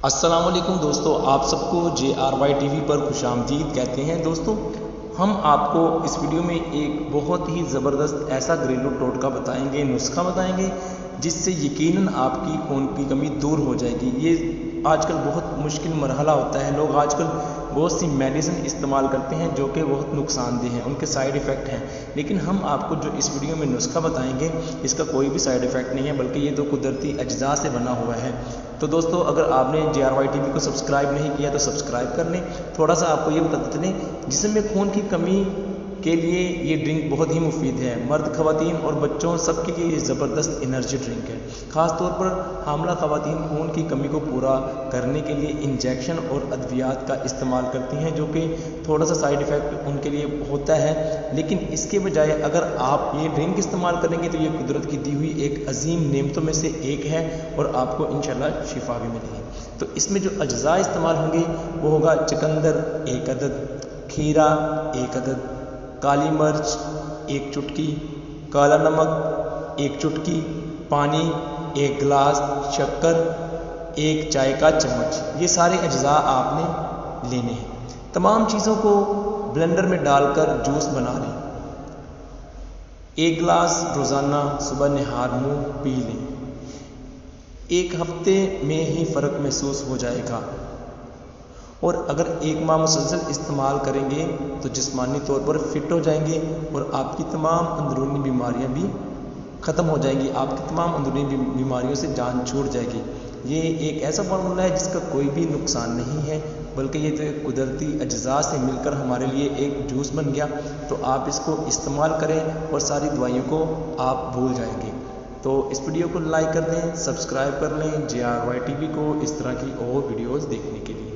अस्सलाम वालेकुम दोस्तों, आप सबको JRY TV पर खुश आमदीद कहते हैं। दोस्तों, हम आपको इस वीडियो में एक बहुत ही ज़बरदस्त ऐसा घरेलू टोटका बताएंगे, नुस्खा बताएंगे जिससे यकीनन आपकी खून की कमी दूर हो जाएगी। ये आजकल बहुत मुश्किल मरहला होता है। लोग आजकल बहुत सी मेडिसिन इस्तेमाल करते हैं जो कि बहुत नुकसानदेह हैं, उनके साइड इफ़ेक्ट हैं। लेकिन हम आपको जो इस वीडियो में नुस्खा बताएंगे इसका कोई भी साइड इफ़ेक्ट नहीं है, बल्कि ये तो कुदरती अज्जा से बना हुआ है। तो दोस्तों, अगर आपने JRY TV को सब्सक्राइब नहीं किया तो सब्सक्राइब कर लें। थोड़ा सा आपको ये बताते चलें, जिसम में खून की कमी के लिए ये ड्रिंक बहुत ही मुफीद है। मर्द, ख़वातीन और बच्चों सबके लिए ये ज़बरदस्त एनर्जी ड्रिंक है। ख़ास तौर पर हामला ख़वातीन खून की कमी को पूरा करने के लिए इंजेक्शन और अद्वियात का इस्तेमाल करती हैं, जो कि थोड़ा सा साइड इफ़ेक्ट उनके लिए होता है। लेकिन इसके बजाय अगर आप ये ड्रिंक इस्तेमाल करेंगे तो ये कुदरत की दी हुई एक अजीम नेमतों में से एक है और आपको इंशाल्लाह शिफा भी मिलेगी। तो इसमें जो अज्जा इस्तेमाल होंगे वो होगा चुकंदर 1 अदद, खीरा 1 अदद, काली मिर्च 1 चुटकी, काला नमक 1 चुटकी, पानी 1 गिलास, शक्कर 1 चाय का चम्मच। ये सारे अज्जा आपने लेने हैं। तमाम चीज़ों को ब्लेंडर में डालकर जूस बना लें। 1 गिलास रोज़ाना सुबह निहार मुँह पी लें। 1 हफ्ते में ही फ़र्क महसूस हो जाएगा और अगर 1 माह मुसलसल इस्तेमाल करेंगे तो जिस्मानी तौर पर फिट हो जाएंगे और आपकी तमाम अंदरूनी बीमारियां भी ख़त्म हो जाएंगी। आपकी तमाम अंदरूनी बीमारियों से जान छूट जाएगी। ये एक ऐसा फार्मूला है जिसका कोई भी नुकसान नहीं है, बल्कि ये तो एक कुदरती अज्जा से मिलकर हमारे लिए एक जूस बन गया। तो आप इसको इस्तेमाल करें और सारी दवाइयों को आप भूल जाएंगे। तो इस वीडियो को लाइक कर दें, सब्सक्राइब कर लें JRY TV को इस तरह की और वीडियोज़ देखने के लिए।